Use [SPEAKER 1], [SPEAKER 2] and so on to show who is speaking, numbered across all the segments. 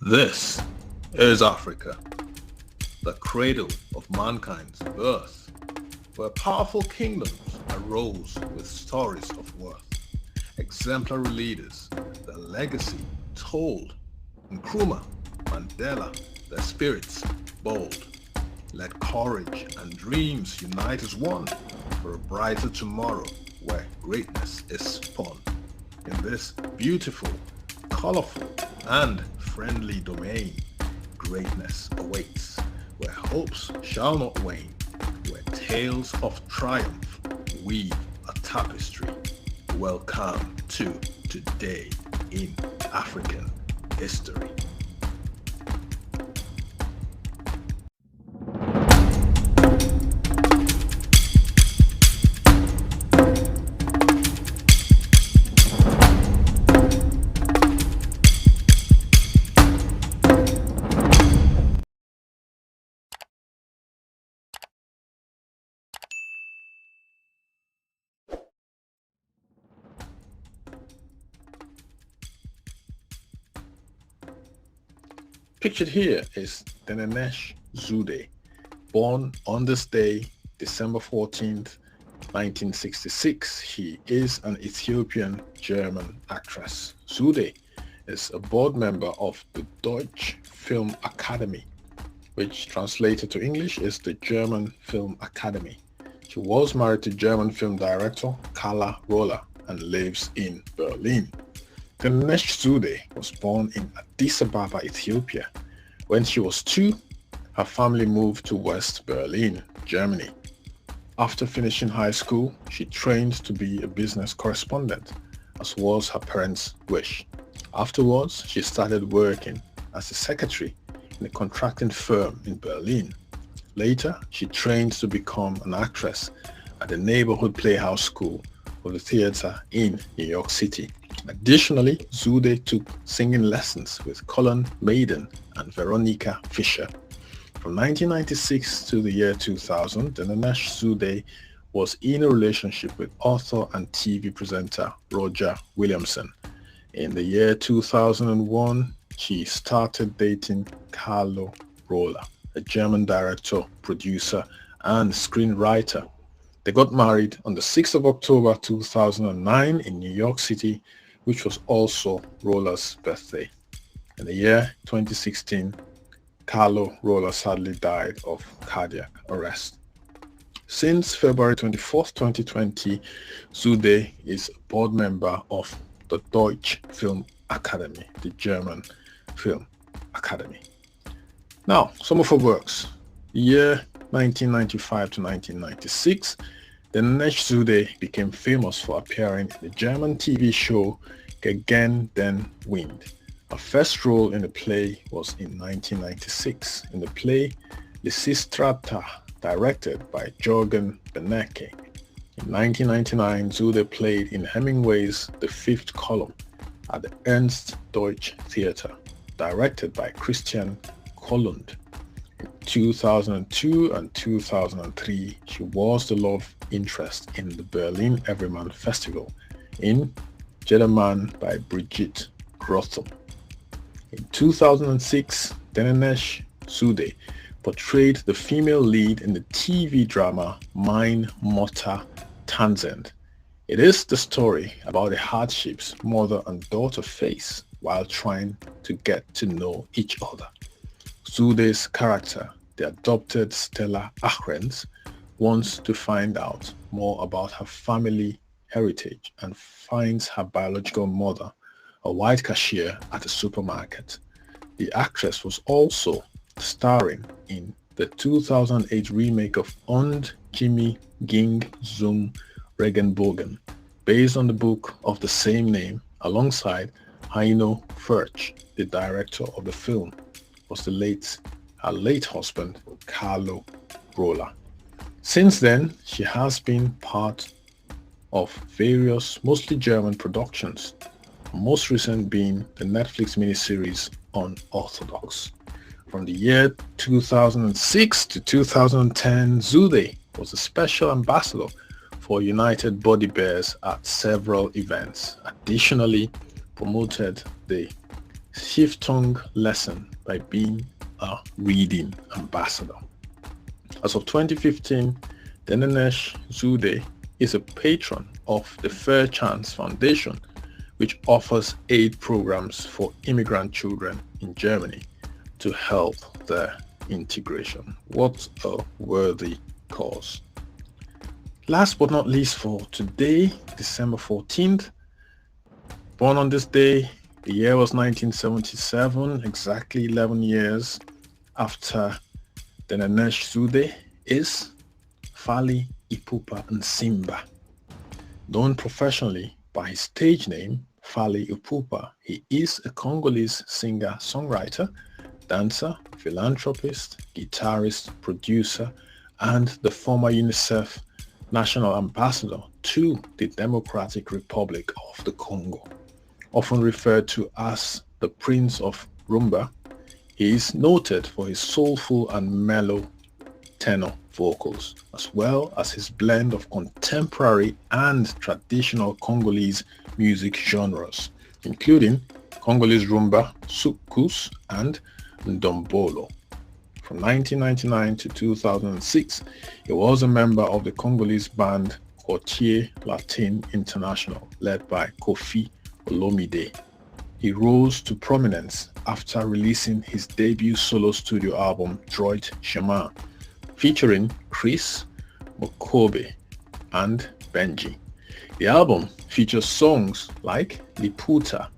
[SPEAKER 1] This is Africa, the cradle of mankind's birth, where powerful kingdoms arose with stories of worth, exemplary leaders, their legacy told, Nkrumah, Mandela, their spirits bold. Let courage and dreams unite as one for a brighter tomorrow where greatness is spun. In this beautiful, colorful, and friendly domain, greatness awaits, where hopes shall not wane, where tales of triumph weave a tapestry. Welcome to Today in African History. Pictured here is Dennenesch Zoudé, born on this day, December 14th, 1966. He is an Ethiopian-German actress. Zoudé is a board member of the Deutsche Film Academy, which translated to English is the German Film Academy. She was married to German film director Carla Roller and lives in Berlin. Dennenesch Zoudé was born in Addis Ababa, Ethiopia. When she was 2, her family moved to West Berlin, Germany. After finishing high school, she trained to be a business correspondent, as was her parents' wish. Afterwards, she started working as a secretary in a contracting firm in Berlin. Later, she trained to become an actress at the neighborhood playhouse school of the theater in New York City. Additionally, Zoudé took singing lessons with Colin Maiden and Veronica Fischer. From 1996 to the year 2000, Dennenesch Zoudé was in a relationship with author and TV presenter Roger Williamson. In the year 2001, she started dating Carlo Roller, a German director, producer, and screenwriter. They got married on the 6th of October 2009 in New York City, which was also Roller's birthday. In the year 2016, Carlo Roller sadly died of cardiac arrest. Since February 24, 2020, Zoudé is a board member of the Deutsche Film Academy, the German Film Academy. Now, some of her works. The year 1995 to 1996, Dennenesch Zoudé became famous for appearing in the German TV show Gegen den Wind. Her first role in the play was in 1996 in the play Lysistrata, directed by Jürgen Benecke. In 1999, Zoudé played in Hemingway's The Fifth Column at the Ernst Deutsch Theater, directed by Christian Kollund. In 2002 and 2003, she was the love interest in the Berlin Everyman Festival in Jedermann by Brigitte Grotham. In 2006, Dennenesch Zoudé portrayed the female lead in the TV drama Mein Mutter Tanzend. It is the story about the hardships mother and daughter face while trying to get to know each other. Zoudé's character, the adopted Stella Ahrens, wants to find out more about her family heritage and finds her biological mother, a white cashier at a supermarket. The actress was also starring in the 2008 remake of Und Jimmy Ging zum Regenbogen, based on the book of the same name, alongside Heino Furch. The director of the film was her late husband, Carlo Roller. Since then, she has been part of various, mostly German productions, most recent being the Netflix miniseries Unorthodox. From the year 2006 to 2010, Zoudé was a special ambassador for United Body Bears at several events. Additionally, promoted the Shift-tongue lesson by being a reading ambassador. As of 2015, Dennenesch Zoudé is a patron of the Fair Chance Foundation, which offers aid programs for immigrant children in Germany to help their integration. What a worthy cause. Last but not least for today, December 14th, born on this day, the year was 1977, exactly 11 years after Dennenesch Zoudé, is Fally, Ipupa and Simba. Known professionally by his stage name, Fally Ipupa, he is a Congolese singer-songwriter, dancer, philanthropist, guitarist, producer, and the former UNICEF National Ambassador to the Democratic Republic of the Congo. Often referred to as the Prince of Rumba, he is noted for his soulful and mellow tenor vocals, as well as his blend of contemporary and traditional Congolese music genres, including Congolese rumba, soukous, and ndombolo. From 1999 to 2006, he was a member of the Congolese band Quartier Latin International, led by Kofi Olomide. He rose to prominence after releasing his debut solo studio album Droit Chemin, featuring Chris Mokobe and Benji. The album features songs like Liputa,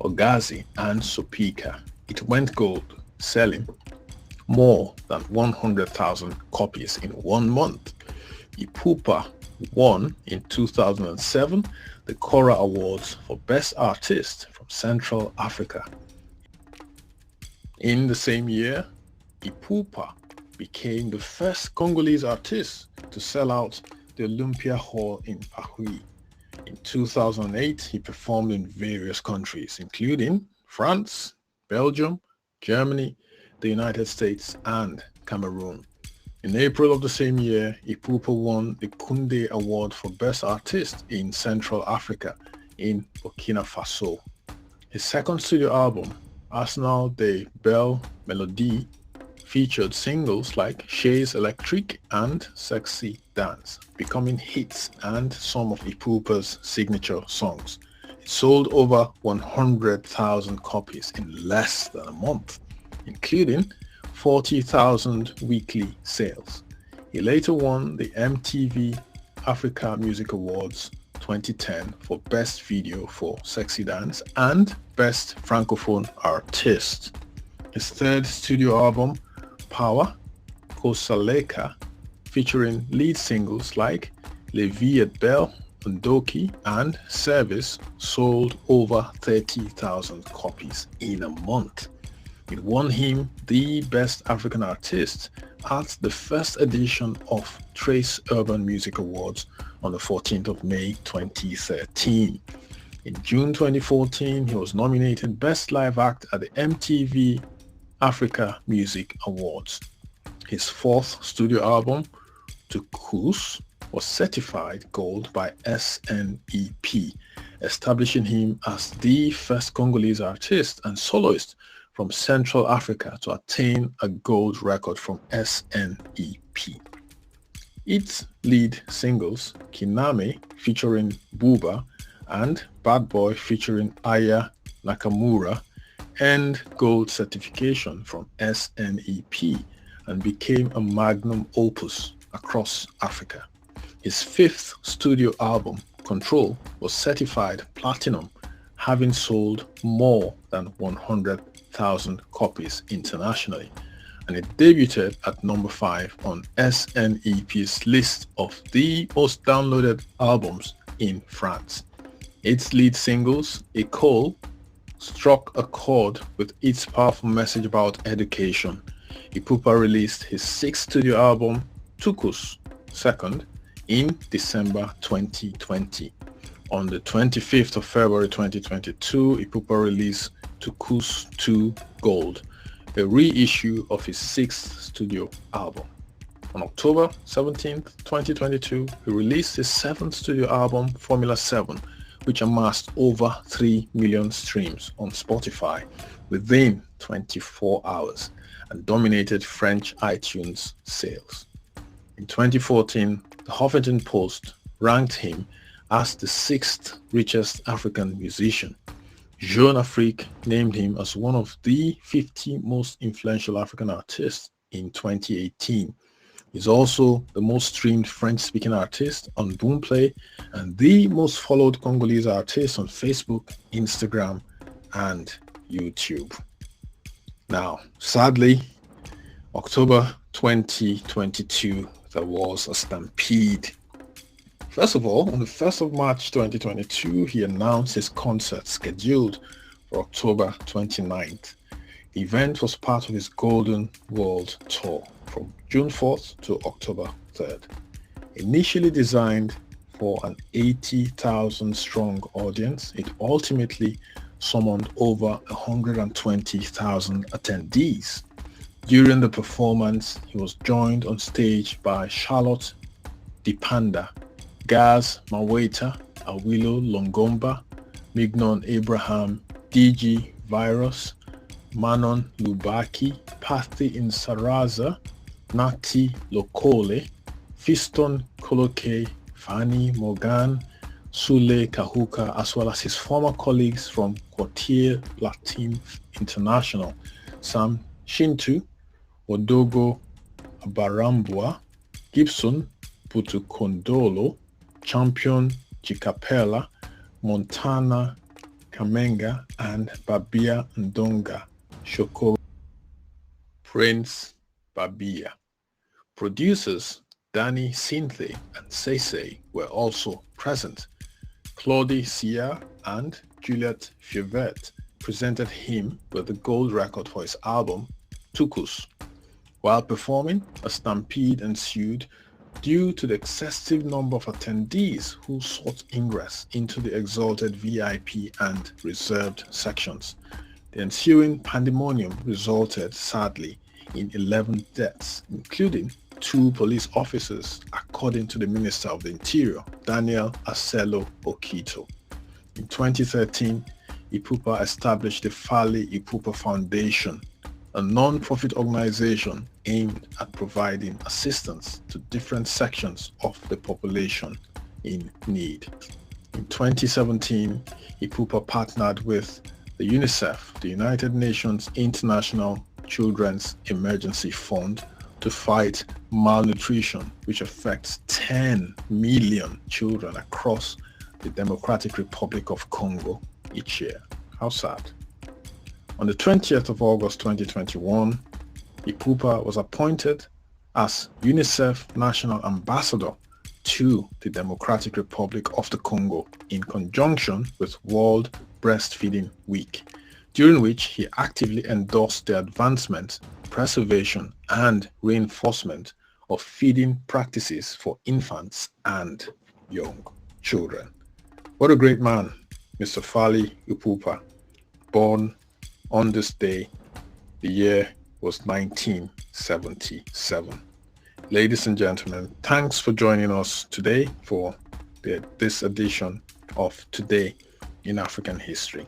[SPEAKER 1] Ogazi, and Sopika. It went gold, selling more than 100,000 copies in 1 month. Ipupa won in 2007 the Cora Awards for Best Artist from Central Africa. In the same year, Ipupa became the first Congolese artist to sell out the Olympia Hall in Paris. In 2008, he performed in various countries, including France, Belgium, Germany, the United States, and Cameroon. In April of the same year, Ipupa won the Kunde Award for Best Artist in Central Africa in Burkina Faso. His second studio album, Arsenal de Belle Melodie, featured singles like Shays Electric and Sexy Dance, becoming hits and some of Ipupa's signature songs. It sold over 100,000 copies in less than a month, including 40,000 weekly sales. He later won the MTV Africa Music Awards 2010 for Best Video for Sexy Dance and Best Francophone Artist. His third studio album, Power, Kosaleka, featuring lead singles like Le Vie et Belle, Ndoki, and Service, sold over 30,000 copies in a month. It won him the Best African Artist at the first edition of Trace Urban Music Awards on the 14th of May 2013. In June 2014, he was nominated Best Live Act at the MTV Africa Music Awards. His fourth studio album, Tukus, was certified gold by SNEP, establishing him as the first Congolese artist and soloist from Central Africa to attain a gold record from SNEP. Its lead singles, Kiname featuring Buba and Bad Boy featuring Aya Nakamura, earned gold certification from SNEP and became a magnum opus across Africa. His fifth studio album, Control, was certified platinum, having sold more than 100,000 copies internationally, and it debuted at number 5 on SNEP's list of the most downloaded albums in France. Its lead singles, École, struck a chord with its powerful message about education. Ipupa released his sixth studio album, Tukus, second, in December 2020. On the 25th of February 2022, Ipupa released Tukus 2 Gold, a reissue of his sixth studio album. On October 17th, 2022, he released his seventh studio album, Formula 7, which amassed over 3 million streams on Spotify within 24 hours and dominated French iTunes sales. In 2014, the Huffington Post ranked him as the 6th richest African musician. Jeune Afrique named him as one of the 50 most influential African artists in 2018. He's also the most streamed French-speaking artist on Boomplay and the most followed Congolese artist on Facebook, Instagram, and YouTube. Now, sadly, October 2022, there was a stampede. First of all, on the 1st of March 2022, he announced his concert scheduled for October 29th. The event was part of his Golden World Tour from June 4th to October 3rd. Initially designed for an 80,000 strong audience, it ultimately summoned over 120,000 attendees. During the performance, he was joined on stage by Charlotte Dipanda, Gaz Maweta, Awilo Longomba, Mignon Abraham, DG Virus, Manon Lubaki, Pathy Insaraza, Nati Lokole, Fiston Koloke, Fanny Morgan, Sule Kahuka, as well as his former colleagues from Quartier Latin International, Sam Shintu, Odogo Abarambua, Gibson Putukondolo, Champion Chikapela, Montana Kamenga, and Babia Ndonga Shokoro. Prince Babia. Producers Danny Sinthe and Sese were also present. Claudie Sia and Juliette Fievet presented him with the gold record for his album Tukus. While performing, a stampede ensued due to the excessive number of attendees who sought ingress into the exalted VIP and reserved sections. The ensuing pandemonium resulted, sadly, in 11 deaths, including 2 police officers, according to the Minister of the Interior, Daniel Aselo Okito. In 2013, Ipupa established the Fally Ipupa Foundation, a non-profit organization aimed at providing assistance to different sections of the population in need. In 2017, Ipupa partnered with the UNICEF, the United Nations International Children's Emergency Fund, to fight malnutrition, which affects 10 million children across the Democratic Republic of Congo each year. How sad. On the 20th of August 2021, Ipupa was appointed as UNICEF National Ambassador to the Democratic Republic of the Congo in conjunction with World Breastfeeding Week, during which he actively endorsed the advancement, preservation, and reinforcement of feeding practices for infants and young children. What a great man, Mr. Fally Ipupa, born on this day. The year was 1977. Ladies and gentlemen, thanks for joining us today for this edition of Today in African History,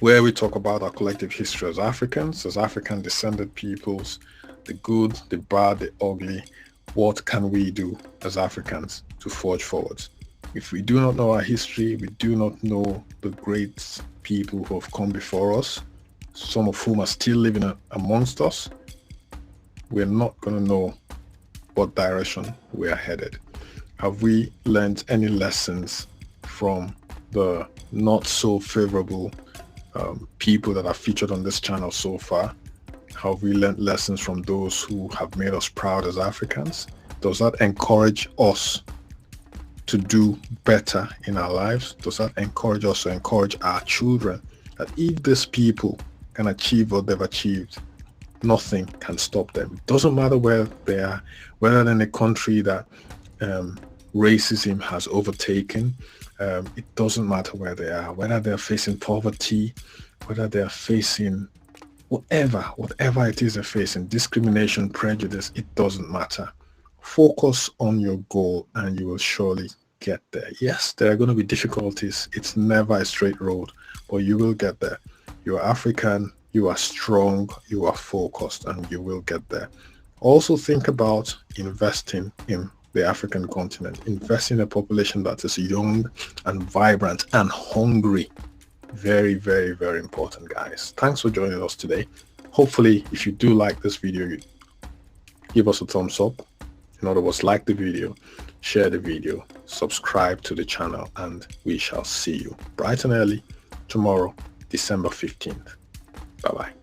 [SPEAKER 1] where we talk about our collective history as Africans, as African descended peoples, the good, the bad, the ugly. What can we do as Africans to forge forward? If we do not know our history, we do not know the great people who have come before us, some of whom are still living amongst us, we're not going to know what direction we are headed. Have we learned any lessons from the not so favorable people that are featured on this channel so far? Have we learned lessons from those who have made us proud as Africans? Does that encourage us to do better in our lives? Does that encourage us to encourage our children that if these people can achieve what they've achieved, nothing can stop them? It doesn't matter where they are, whether they're in a country that racism has overtaken. It doesn't matter where they are, whether they're facing poverty, whether they're facing whatever it is they're facing, discrimination, prejudice, it doesn't matter. Focus on your goal and you will surely get there. Yes, there are going to be difficulties. It's never a straight road, but you will get there. You are African, you are strong, you are focused, and you will get there. Also think about investing in the African continent. Invest in a population that is young and vibrant and hungry. Very, very, very important, guys. Thanks for joining us today. Hopefully, if you do like this video, you give us a thumbs up. In other words, like the video, share the video, subscribe to the channel, and we shall see you bright and early tomorrow, December 15th. Bye-bye.